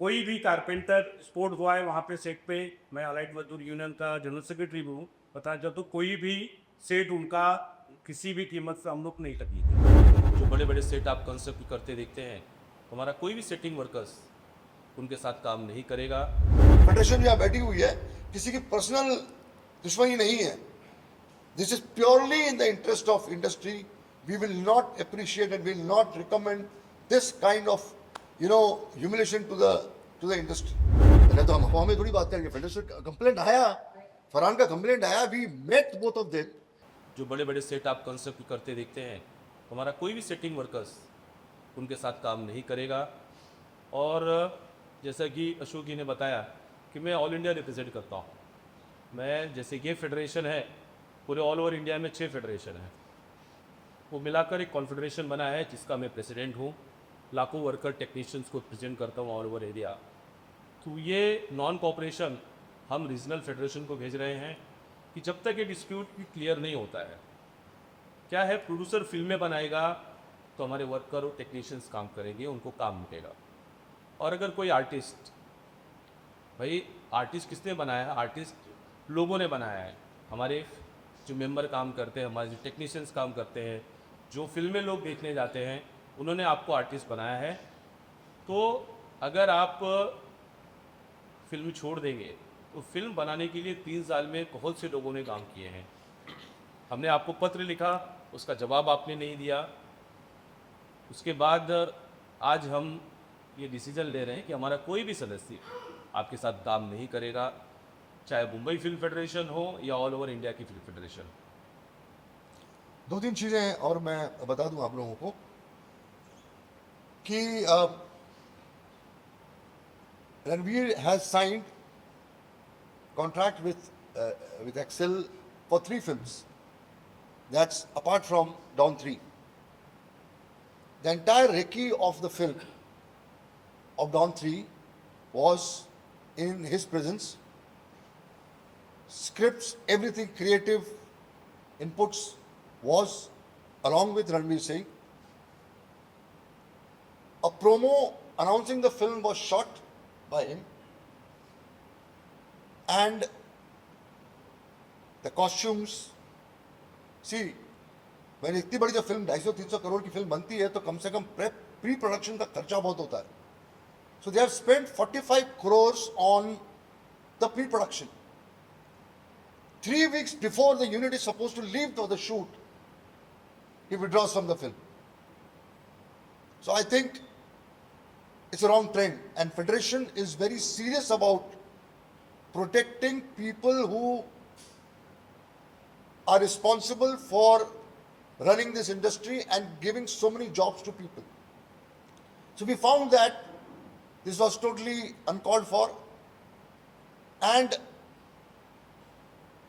कोई भी carpenter sport हुआ है वहाँ पे सेट पे, मैं अलाइड मजदूर यूनियन का जनरल सेक्रेटरी भी हूँ, पता चल तो कोई भी सेट उनका किसी भी कीमत से हम लोग नहीं तकलीफ है। जो बड़े बड़े सेट आप कंसेप्ट करते देखते हैं, हमारा कोई भी सेटिंग वर्कर्स उनके साथ काम नहीं करेगा। फेडरेशन जो यहाँ बैठी हुई है किसी की पर्सनल दुश्मनी नहीं है. This is purely in the interest of industry. We will not appreciate and will not recommend this kind of humiliation to the industry. पहले तो हम अफवाह में थोड़ी बात करेंगे. फेडरेशन कंप्लेंट आया, फरहान का कंप्लेंट आया, we met both of them. जो बड़े बड़े सेट आप कंसेप्ट करते देखते हैं, हमारा कोई भी सेटिंग वर्कर्स उनके साथ काम नहीं करेगा। और जैसा कि अशोक जी ने बताया कि मैं ऑल इंडिया रिप्रेजेंट करता हूँ। मैं जैसे ये फेडरेशन है, पूरे ऑल ओवर इंडिया में 6 फेडरेशन है, वो मिलाकर एक कॉन्फेडरेशन बना है जिसका मैं प्रेसिडेंट हूँ। लाखों वर्कर टेक्नीशियंस को प्रेजेंट करता हूँ ऑल ओवर एरिया। तो ये नॉन कॉपरेशन हम रीजनल फेडरेशन को भेज रहे हैं कि जब तक ये डिस्प्यूट क्लियर नहीं होता है, क्या है प्रोड्यूसर फिल्में बनाएगा तो हमारे वर्कर और टेक्नीशियंस काम करेंगे, उनको काम मिलेगा। और अगर कोई आर्टिस्ट, भाई आर्टिस्ट किसने बनाया है? आर्टिस्ट लोगों ने बनाया है। हमारे जो मेंबर काम करते हैं, हमारे जो टेक्नीशियंस काम करते हैं, जो फिल्में लोग देखने जाते हैं, उन्होंने आपको आर्टिस्ट बनाया है। तो अगर आप फिल्म छोड़ देंगे तो फिल्म बनाने के लिए 3 साल में बहुत से लोगों ने काम किए हैं। हमने आपको पत्र लिखा, उसका जवाब आपने नहीं दिया। उसके बाद आज हम ये डिसीजन ले रहे हैं कि हमारा कोई भी सदस्य आपके साथ काम नहीं करेगा, चाहे मुंबई फिल्म फेडरेशन हो या ऑल ओवर इंडिया की फिल्म फेडरेशन। 2-3 चीजें और मैं बता दूं आप लोगों को कि Ranveer has signed contract with Excel for 3 films. That's apart from Dawn 3. The entire recce of the film of Dawn 3 was in his presence. Scripts, everything creative inputs was along with Ranveer Singh. A promo announcing the film was shot by him. And the costumes, see, when इतनी बड़ी जो film 250-300 crore की film बनती है तो कम से कम pre production का खर्चा बहुत होता है. So they have spent 45 crores on the pre production. 3 weeks before the unit is supposed to leave for the shoot, he withdraws from the film. So I think it's a wrong trend, and Federation is very serious about protecting people who are responsible for running this industry and giving so many jobs to people. So we found that this was totally uncalled for, and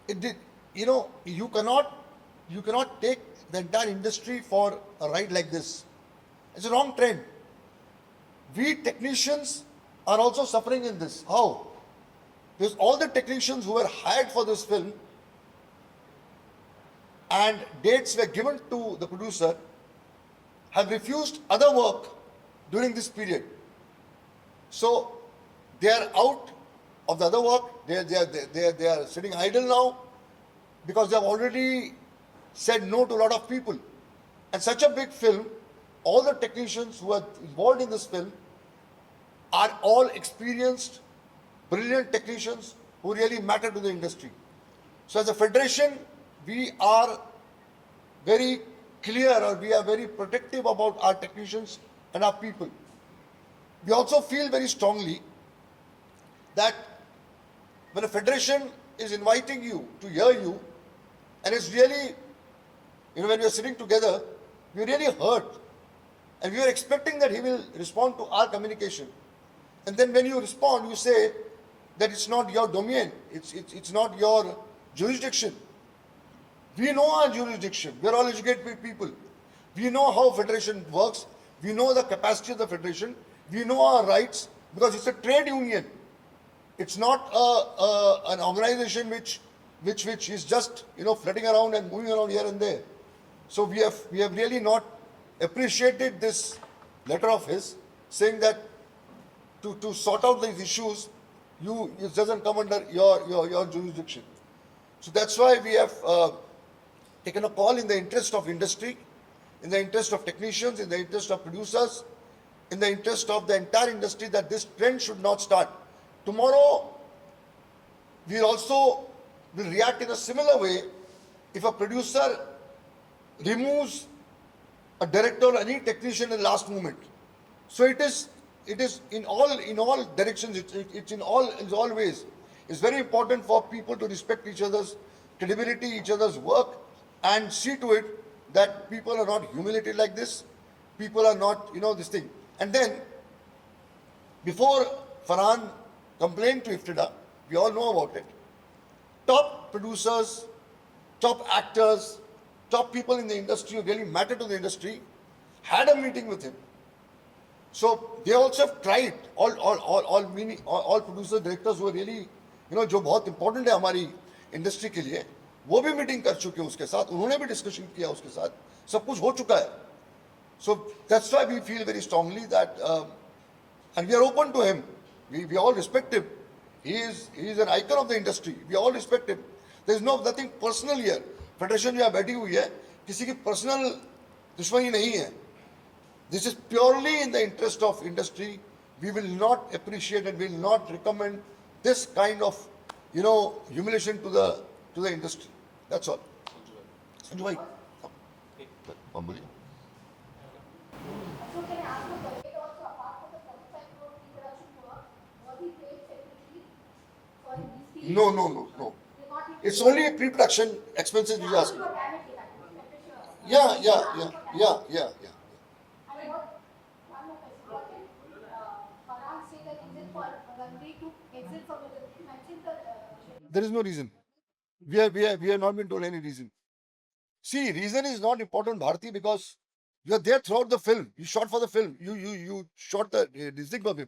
it did, you cannot take the entire industry for a ride like this. It's a wrong trend. We technicians are also suffering in this. How? Because all the technicians who were hired for this film and dates were given to the producer have refused other work during this period. So they are out of the other work. They are sitting idle now because they have already said no to a lot of people. And such a big film, all the technicians who are involved in this film are all experienced, brilliant technicians who really matter to the industry. So as a federation, we are very clear, or we are very protective about our technicians and our people. We also feel very strongly that when a federation is inviting you to hear you, and it's really, when we are sitting together, we're really hurt. And we are expecting that he will respond to our communication. And then when you respond, you say that it's not your domain, it's not your jurisdiction. We know our jurisdiction. We are all educated people. We know how federation works. We know the capacity of the federation. We know our rights because it's a trade union. It's not an organization which is just floating around and moving around here and there. So we have really not appreciated this letter of his saying that to sort out these issues, it doesn't come under your jurisdiction. So that's why we have taken a call in the interest of industry, in the interest of technicians, in the interest of producers, in the interest of the entire industry, that this trend should not start. Tomorrow, we also will react in a similar way if a producer removes a director or any technician in the last moment. So it is in all directions. It's in all ways. It's very important for people to respect each other's credibility, each other's work, and see to it that people are not humiliated like this. People are not, this thing. And then, before Farhan complained to Iftida, we all know about it. Top producers, top actors, top people in the industry who really matter to the industry had a meeting with him. So they also have tried, all producers, directors who are really, जो बहुत important है हमारी industry के लिए, वो भी meeting कर चुके हैं उसके साथ, उन्होंने भी discussion किया उसके साथ, सब कुछ हो चुका है. So that's why we feel very strongly that, and we are open to him. We all respect him. He is an icon of the industry. We all respect him. There is nothing personal here. Federation यहाँ बैठी हुई है, किसी की personal दुश्मनी नहीं है. This is purely in the interest of industry. We will not appreciate and will not recommend this kind of, humiliation to the industry. That's all. Sanju bhai. बोलिए. So can I ask the budget also, apart from the 45 crore pre-production work, was he paid separately for these fees? No. They got it- It's only pre-production expenses we ask. You got damage in that, temperature. Yeah. And what, one more question, what did Farhan say the reason for Ranveer to exit from the, he mentioned the schedule. There is no reason. We have not been told any reason. See, reason is not important, Bharti, because you are there throughout the film. You shot for the film. You shot the this thing for him.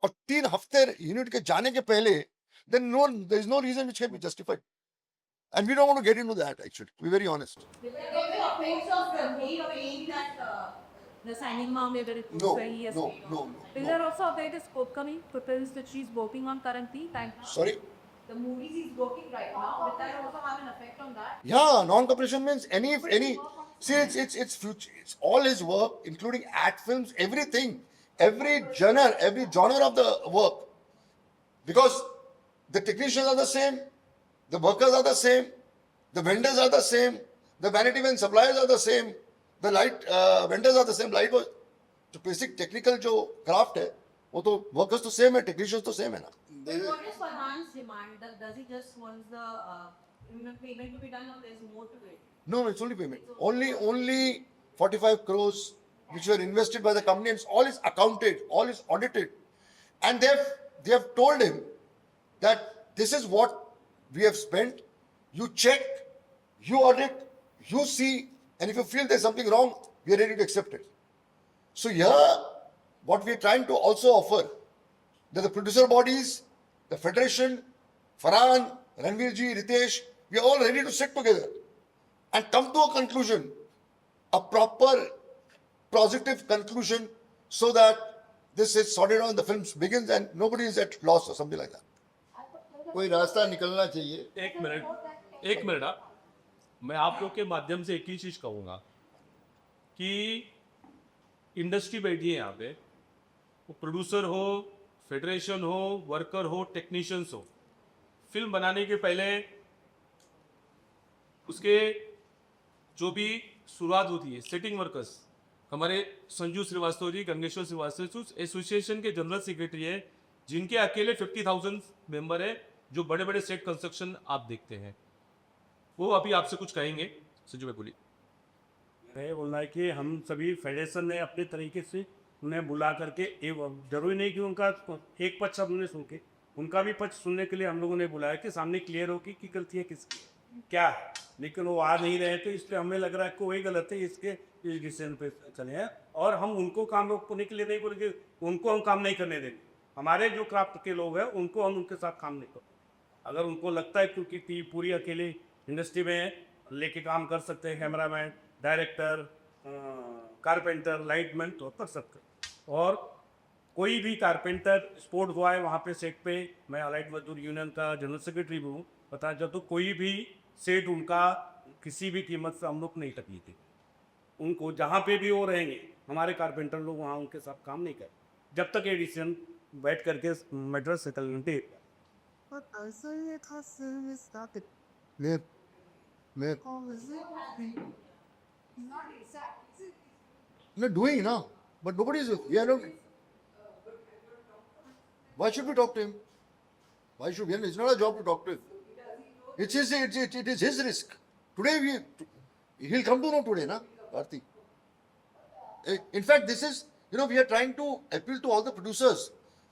और 3 हफ्ते unit के जाने के पहले, then there is no reason which can be justified. And we don't want to get into that, actually, to be very honest. There were reports of Ranveer saying that The signing mom later No, where he has no, paid. no, Is no. there also updated scope coming for films that she's working on currently? Sorry? the movies he's working right now, will that also have an effect on that? Yeah, non-cooperation means any. See, it's future. It's all his work, including act films, everything, every genre of the work. Because the technicians are the same, the workers are the same, the vendors are the same, the vanity van suppliers are the same, the light vendors are the same. Light was जो basic technical जो craft है, वो तो workers तो same है, technicians तो same है ना. But what is Farhan's demand? Does he just want the payment to be done, or there's more to it? No, it's only payment. Only 45 crores which were invested by the company, and all is accounted, all is audited. And they have told him that this is what we have spent. You check, you audit, you see, and if you feel there's something wrong, we are ready to accept it. So here, what we are trying to also offer, that the producer bodies, the federation, Farhan, Ranveerji, Ritesh, we are all ready to sit together and come to a conclusion, a proper, positive conclusion, so that this is sorted out and the film begins and nobody is at loss or something like that. कोई रास्ता निकलना चाहिए. एक minute मैं आप लोग के माध्यम से एक ही चीज़ कहूँगा कि इंडस्ट्री बैठी है यहाँ पे, वो प्रोड्यूसर हो, फेडरेशन हो, वर्कर हो, टेक्नीशियंस हो, फिल्म बनाने के पहले उसके जो भी शुरुआत होती है, सेटिंग वर्कर्स, हमारे संजू श्रीवास्तव जी, गंगेश्वर श्रीवास्तव एसोसिएशन के जनरल सेक्रेटरी है, जिनके अकेले 50,000 मेंबर है, जो बड़े बड़े सेट कंस्ट्रक्शन आप देखते हैं, वो अभी आपसे कुछ कहेंगे. संजू भाई बोलिए. ये बोलना है कि हम सभी फेडरेशन ने अपने तरीके से उन्हें बुला करके, जरूरी नहीं कि उनका एक पक्ष सब उन्हें सुन के, उनका भी पक्ष सुनने के लिए हम लोगों ने बुलाया कि सामने क्लियर हो कि गलतियाँ किसकी क्या है. लेकिन वो आ नहीं रहे थे, इसलिए हमें लग रहा है कि वही गलत है, इसके इस डिसीजन पे चले हैं. और हम उनको काम रोकने के लिए नहीं बोलेंगे, उनको हम काम नहीं करने देंगे. हमारे जो क्राफ्ट के लोग हैं उनको हम उनके साथ काम नहीं करें. अगर उनको लगता है क्योंकि पूरी अकेले इंडस्ट्री में लेके काम कर सकते हैं, कैमरामैन, डायरेक्टर, कारपेंटर, लाइटमैन, तो कर सकते हैं. और कोई भी कारपेंटर स्पोर्ट हुआ है वहाँ पे सेट पे, मैं अलाइड मजदूर यूनियन का जनरल सेक्रेटरी भी हूँ, पता चल तो कोई भी सेट उनका किसी भी कीमत से हम लोग नहीं तकलीफ थी उनको, जहाँ पे भी वो रहेंगे हमारे कारपेंटर लोग वहाँ उनके साथ काम नहीं कर, जब तक ये डिसीजन बैठ करके मैटर सेटल नहीं। But I say it has started. Let Not exact. not doing now, but nobody is. We are not. Why should we talk to him? Why should we? It's not a job to talk to him. It is his risk. Today he'll come to know today, na, Karthi. In fact, this is, we are trying to appeal to all the producers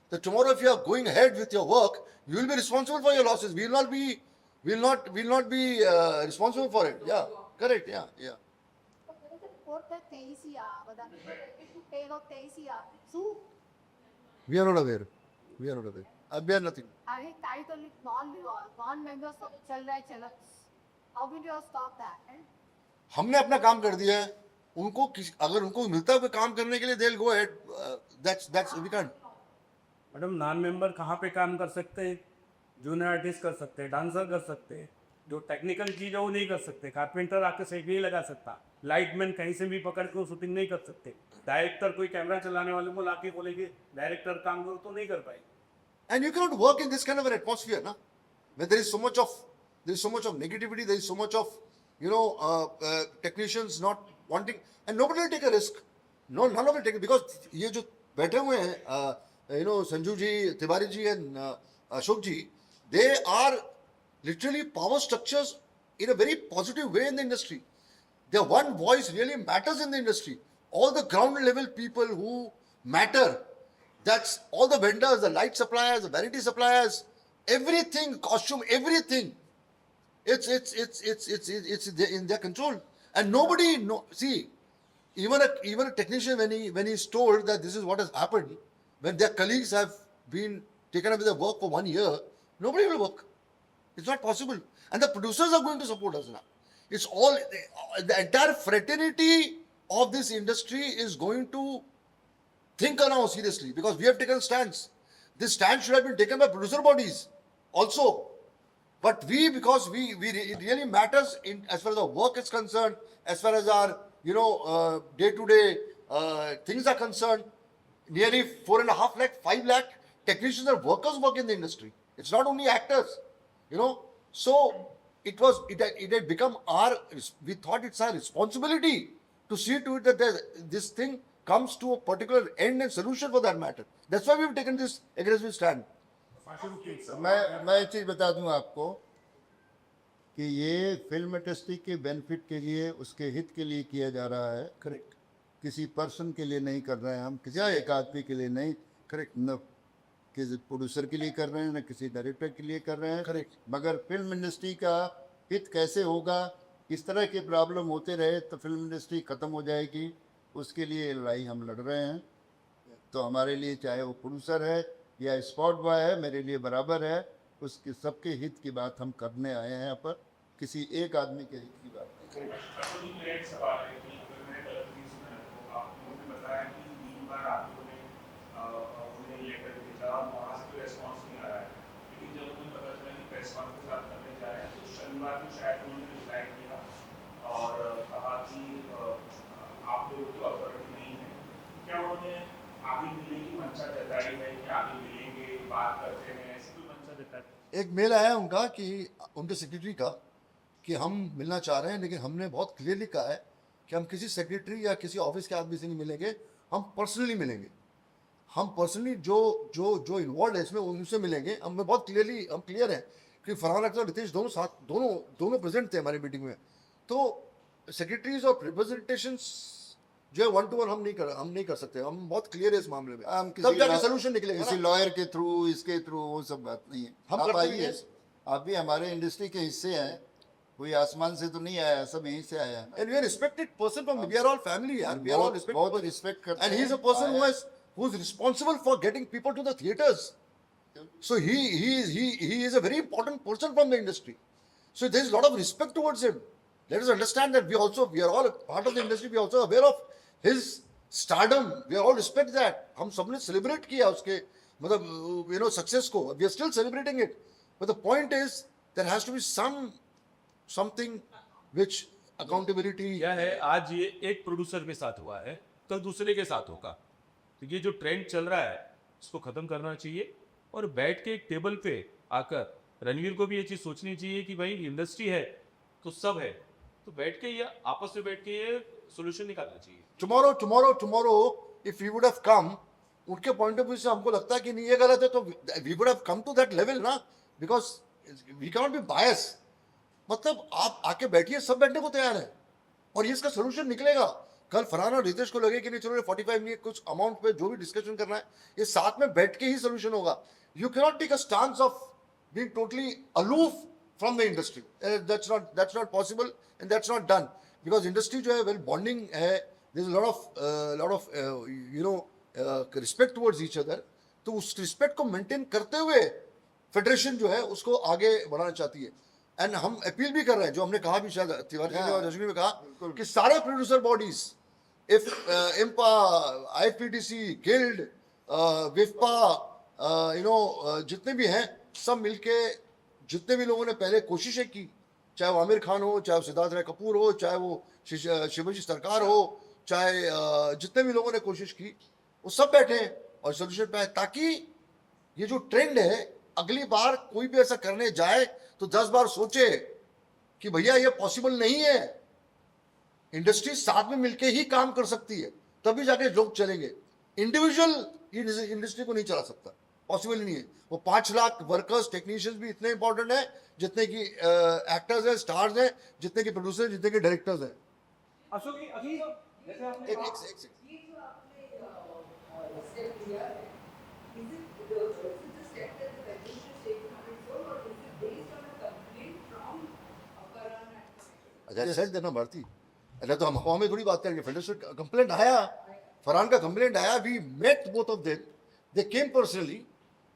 that tomorrow if you are going ahead with your work, you will be responsible for your losses. We will not be responsible for it. Yeah, correct. Yeah. Report that So, We are not aware. We are nothing. अरे title non members चल रहा है चला. How will you stop that? हमने अपना काम कर दिया है. अगर उनको मिलता है कोई काम करने के लिए, they'll go ahead. That's we can't. Madam non member कहाँ पे काम कर सकते हैं? जूनियर आर्टिस्ट कर सकते हैं, डांसर कर सकते हैं, जो टेक्निकल चीज़ है वो नहीं कर सकते, कारपेंटर आके सेट नहीं लगा सकता, लाइटमैन कहीं से भी पकड़ के शूटिंग नहीं कर सकते, डायरेक्टर कोई कैमरा चलाने वाले को लाके बोलेंगे डायरेक्टर काम करो तो नहीं कर पाएंगे. And you cannot work in this kind of an atmosphere, na? Where there is so much of negativity, there is so much of technicians not wanting, and nobody will take a risk. No, none of it take it, because ये जो बैठे हुए हैं, Sanju ji, Tiwari ji, and Ashok ji, they are literally power structures in a very positive way in the industry. Their one voice really matters in the industry. All the ground level people who matter. That's all the vendors, the light suppliers, the vanity suppliers, everything, costume, everything. It's in their control, and nobody see. Even a technician, when he's told that this is what has happened, when their colleagues have been taken up with their work for 1 year, nobody will work. It's not possible, and the producers are going to support us now. It's all the entire fraternity of this industry is going to think around seriously, because we have taken stands. This stand should have been taken by producer bodies also. But because it really matters as far as our work is concerned, as far as our day-to-day things are concerned. Nearly 4.5 lakh, 5 lakh technicians and workers work in the industry. It's not only actors, So it had become we thought it's our responsibility to see to it that this thing comes to a particular end and solution for that matter. That's why we've taken this aggressive stand. मैं एक चीज़ बता दूं आपको कि ये film industry के benefit के लिए, उसके हित के लिए किया जा रहा है. Correct. किसी पर्सन के लिए नहीं कर रहे हैं हम, किसी एक आदमी के लिए नहीं. Correct. न किसी प्रोड्यूसर के लिए कर रहे हैं, न किसी डायरेक्टर के लिए कर रहे हैं. Correct. मगर फिल्म इंडस्ट्री का हित कैसे होगा, इस तरह के प्रॉब्लम होते रहे तो फिल्म इंडस्ट्री ख़त्म हो जाएगी. उसके लिए लड़ाई हम लड़ रहे हैं. तो हमारे लिए चाहे वो प्रोड्यूसर है या स्पॉट बॉय है, मेरे लिए बराबर है. उसके सबके हित की बात हम करने आए हैं यहाँ पर, किसी एक आदमी के हित की बात नहीं. एक मेल आया उनका कि उनके सेक्रेटरी का कि हम मिलना चाह रहे हैं, लेकिन हमने बहुत क्लियरली कहा है कि हम किसी सेक्रेटरी या किसी ऑफिस के आदमी से नहीं मिलेंगे, हम पर्सनली मिलेंगे. हम पर्सनली जो इन्वॉल्व है इसमें उनसे मिलेंगे. हम बहुत क्लियर हैं कि फरहान अख्तर और रितेश दोनों प्रेजेंट थे हमारी मीटिंग में. तो सेक्रेटरीज और रिप्रेजेंटेशंस जो है 1-to-1 हम नहीं कर सकते. हम बहुत क्लियर है इस मामले में. हम तब जाके सोल्यूशन निकलेगा. किसी लॉयर के थ्रू, इसके थ्रू, वो सब बात नहीं है. हम आप करते भी आइए, हैं. आप भी हमारे इंडस्ट्री के हिस्से हैं. कोई आसमान से तो नहीं आया, सब यहीं से आया है. And we are respected person from we are all family, yaar. We are all respected. बहुत रिस्पेक्ट करते And हैं. he is a person आया. who's responsible for getting people to the theaters. So he is a very important person from the industry. So there is a lot of respect towards him. Let us understand that we are all a part of the industry. We are also aware of his stardom, we all respect that. हम सबने celebrate किया उसके मतलब success को. We are still celebrating it. But the point is there has to be something which accountability. क्या है, आज ये एक प्रोड्यूसर के साथ हुआ है, कल दूसरे के साथ होगा. तो ये जो ट्रेंड चल रहा है इसको खत्म करना चाहिए और बैठ के एक टेबल पे आकर रणवीर को भी ये चीज़ सोचनी चाहिए कि भाई इंडस्ट्री है तो सब है, तो बैठ के ये आपस में बैठ के ये सोल्यूशन निकालना चाहिए. Tomorrow, if we would have come, उनके पॉइंट ऑफ व्यू से हमको लगता है कि नहीं ये गलत है, तो we would have come to that level ना, because we cannot be biased. मतलब आप आके बैठिए, सब बैठने को तैयार है और ये इसका सोल्यूशन निकलेगा. कल फरहान और रितेश को लगे कि नहीं चलो 45 नहीं कुछ अमाउंट पे जो भी डिस्कशन करना है ये साथ में बैठ के ही सोल्यूशन होगा. You can not take a stance of being totally aloof from the industry. That's not possible and that's not done because industry जो है वेल बॉन्डिंग है. There is lot of respect towards each other. तो उस respect को maintain करते हुए federation जो है उसको आगे बढ़ाना चाहती है. एंड हम अपील भी कर रहे हैं, जो हमने कहा भी शायद तिवारी ने और रजनी ने कहा कि सारे प्रोड्यूसर बॉडीज इम्पा, आईएफपीटीसी, गिल्ड, विफपा, जितने भी हैं सब मिलके जितने भी लोगों ने पहले कोशिशें की, चाहे वो आमिर खान हो, चाहे वो सिद्धार्थ राय कपूर हो, चाहे वो शिवाजी सरकार हो, चाहे जितने भी लोगों ने कोशिश की वो सब बैठे और सोल्यूशन पे आए, ताकि ये जो ट्रेंड है अगली बार कोई भी ऐसा करने जाए तो 10 बार सोचे कि भैया ये पॉसिबल नहीं है. इंडस्ट्री साथ में मिलके ही काम कर सकती है, तभी जाके लोग चलेंगे. इंडिविजुअल इंडस्ट्री को नहीं चला सकता, पॉसिबल नहीं है. वो 5 लाख वर्कर्स, टेक्नीशियंस भी इतने इंपॉर्टेंट है जितने की एक्टर्स हैं, स्टार्स हैं, जितने के प्रोड्यूसर, जितने के डायरेक्टर्स हैं. अशोक जी, अभी जैसे आपने एक कहा- एक ये जो आपने स्टेप लिया है, is it the step that the federation is taking on its own, or is it based on a complaint from Karan and अच्छा सेट देना भारती. अच्छा तो हम हवा में थोड़ी बात करेंगे. फेडरेशन कंप्लेंट आया, फरहान का कंप्लेंट आया. We met both of them, they came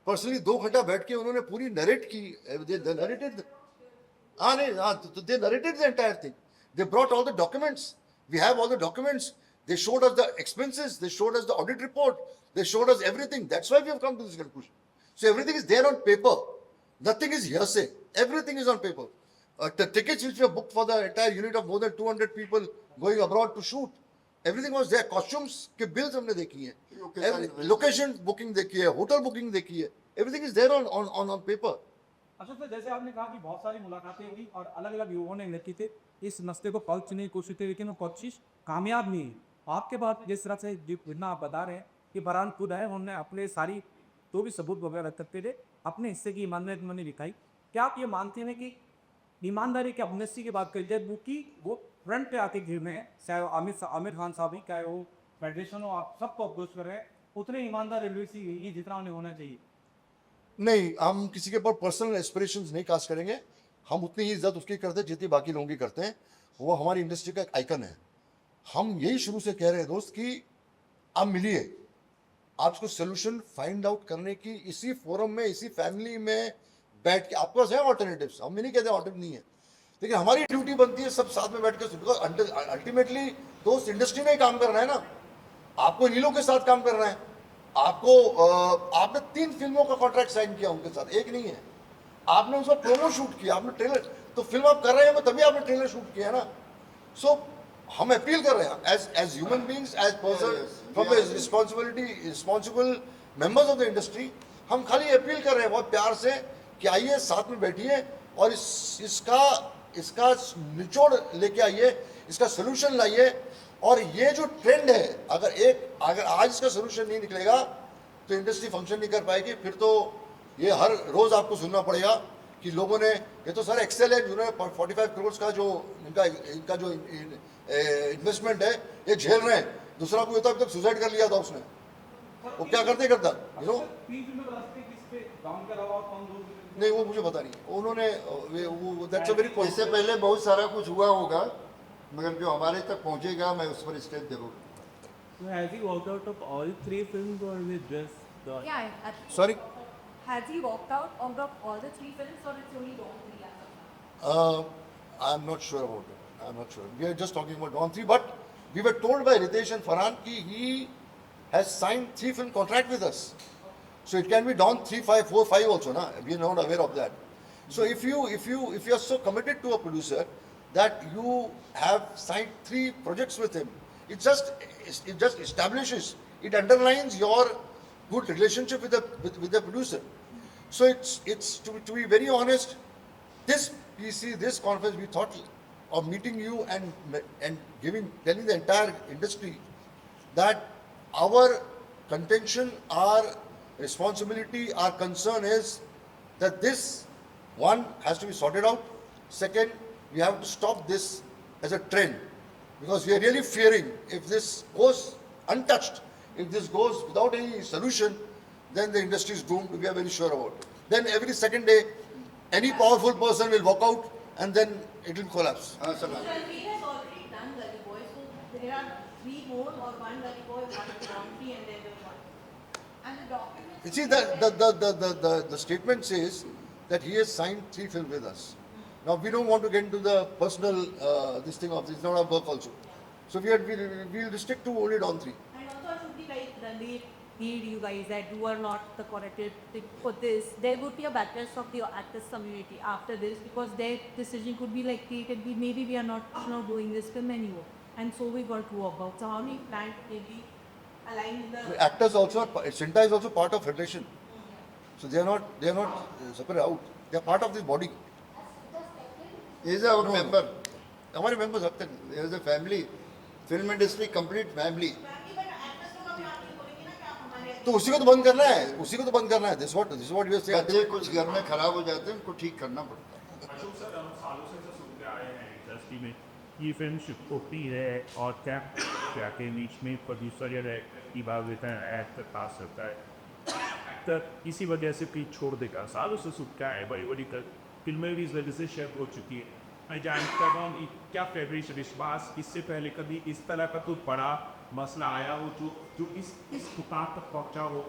personally 2 घंटा बैठ के उन्होंने पूरी नरेट की. दे नरेटेड, हाँ नहीं हाँ, तो they narrated the entire thing. They brought all the documents. We have all the documents. They showed us the expenses, they showed us the audit report, they showed us everything. That's why we have come to this conclusion. So everything is there on paper. Nothing is hearsay. Everything is on paper. The tickets which were booked for the entire unit of more than 200 people going abroad to shoot, everything was there. Costumes के bills हमने देखी हैं. Location booking देखी है, hotel booking देखी है. Everything is there on paper. Ashok sir, जैसे आपने कहा कि बहुत सारी मुलाकातें हुई और अलग अलग युवाओं ने की थी इस मसले को पलचने की कोशिश की, लेकिन वो कोशिश कामयाब नहीं हुई. आपके बाद जिस तरह से जितना आप बता रहे हैं कि फरहान खुद है, उन्होंने अपने सारी जो भी सबूत वगैरह करते थे अपने हिस्से की ईमानदारी उन्होंने दिखाई. क्या आप ये मानते हैं कि ईमानदारी की अपनेसी की बात करी जाए वो फ्रंट पे आके गिर रहे हैं, चाहे आमिर खान साहब ही, चाहे वो फेडरेशन हो, आप सबको अप्रोच कर रहे हैं, उतने ईमानदार रेलवे जितना उन्हें होना चाहिए? नहीं, हम किसी के ऊपर पर्सनल एस्पिरेशंस नहीं कास्ट करेंगे. हम उतनी ही इज्जत उसकी करते हैं जितनी बाकी लोगों की करते हैं. वो हमारी इंडस्ट्री का एक आइकन है. हम यही शुरू से कह रहे हैं दोस्त कि आप मिलिए, आप उसको सोल्यूशन फाइंड आउट करने की इसी फोरम में, इसी फैमिली में बैठ के. आपके पास है ऑल्टरनेटिव्स, हम भी नहीं कहते ऑल्टरनेटिव नहीं है, लेकिन हमारी ड्यूटी बनती है सब साथ में बैठ के. बिकॉज अल्टीमेटली दोस्त इंडस्ट्री में ही काम करना है ना. आपको नीलों के साथ काम करना है. आपको आपने 3 फिल्मों का कॉन्ट्रैक्ट साइन किया उनके साथ, एक नहीं है. आपने उसका प्रोमो शूट किया, आपने ट्रेलर, तो फिल्म आप कर रहे हैं तभी आपने ट्रेलर शूट किया ना. सो हम अपील कर रहे हैं as human beings, as person from the responsible members of the industry. हम खाली अपील कर रहे हैं बहुत प्यार से कि आइए साथ में बैठिए और इसका निचोड़ लेके आइए, इसका सोल्यूशन लाइए. और ये जो ट्रेंड है, अगर आज इसका सोल्यूशन नहीं निकलेगा तो इंडस्ट्री फंक्शन नहीं कर पाएगी. फिर तो ये हर रोज आपको सुनना पड़ेगा कि लोगों ने, ये तो सर एक्सेल है जिन्होंने 45 करोड़ का जो इनका जो इन्वेस्टमेंट है ये झेल रहे हैं. दूसरा कोई होता अभी तक सुसाइड कर लिया था उसने, वो क्या करता नहीं, वो मुझे पता नहीं. उन्होंने दैट्स अ वेरी. इससे पहले बहुत सारा कुछ हुआ होगा, मगर जो हमारे तक पहुंचेगा मैं उस पर स्टेप जरूर. So has he walked out of all 3 films or with just the... Yeah, Sorry. has he walked out of all the 3 films or it's only Dawn 3 as of now? I'm not sure about it. I'm not sure. We are just talking about Dawn 3, but we were told by Ritesh and Farhan ki he has signed 3 film contract with us. So it can be Dawn 3, 5, 4, 5 also, na? We are not aware of that. So if you are so committed to a producer that you have signed 3 projects with him, it just establishes, it underlines your good relationship with the producer. So it's to be very honest, this PC, this conference, we thought of meeting you and telling the entire industry that our contention, our responsibility, our concern is that this one has to be sorted out. Second, we have to stop this as a trend, because we are really fearing if this goes untouched, if this goes without any solution, then the industry is doomed. We are very sure about it. Then every second day, any powerful person will walk out and then it will collapse. हाँ sir Ranveer has already done Gully Boy, so there are 3 more or 1 Gully Boy, 1 Roundtree and then the 1. And the document. You see, the statement says that he has signed 3 films with us. Now, we don't want to get into the personal this thing of this, it's not our work also. So we'll restrict to only Dawn 3. And also I should be like Ranveer need you guys that you are not the correct thing for this. There would be a backlash of the actors community after this, because their decision could be like created, maybe we are not doing this film anymore. And so we got to about. So how many planned maybe align in the Actors also, Sinta is also part of federation. So they are not separate out. They are part of this body. he is our member. हमारे members अब तक There is a family, film industry complete family. तो उसी को तो बंद करना है, उसी को तो बंद करना है. This is what we are saying. बच्चे कुछ घर में खराब हो जाते हैं, उनको ठीक करना पड़ता है. अशोक सर, हम सालों से तो सुनते आए हैं इंडस्ट्री में ये फिल्म होती है और क्या के बीच में प्रोड्यूसर या की बात होता है, एक्टर पास होता है, एक्टर किसी वजह से भी छोड़ देगा. सालों से सुनता है, बड़ी बड़ी फिल्में भी इस वजह से शेयर हो चुकी है. मैं जानता हूँ क्या फेवरेट विश्वास, इससे पहले कभी इस तरह का तो बड़ा मसला आया हो जो इस दुकान तक पहुँचा हो,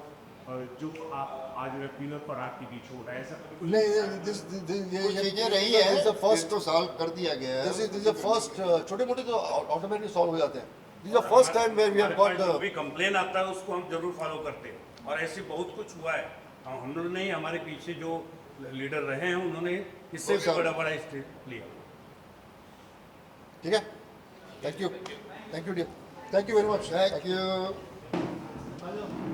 और जो आप आज पिलर पर आपके बीच हो रहा है, ऐसा नहीं, कुछ चीजें रही हैं, This is the first इसको सॉल्व कर दिया गया है. This is the first. छोटे मोटे तो ऑटोमेटिकली सॉल्व हो जाते हैं. This is the first time where we have got जो the. भी कंप्लेन आता है उसको हम जरूर फॉलो करते हैं, और ऐसे बहुत कुछ हुआ है. हम लोगों ने, हमारे पीछे जो लीडर रहे हैं उन्होंने इससे भी बड़ा स्टेप लिया. ठीक है? Thank you, dear. Thank you very much. Thank you.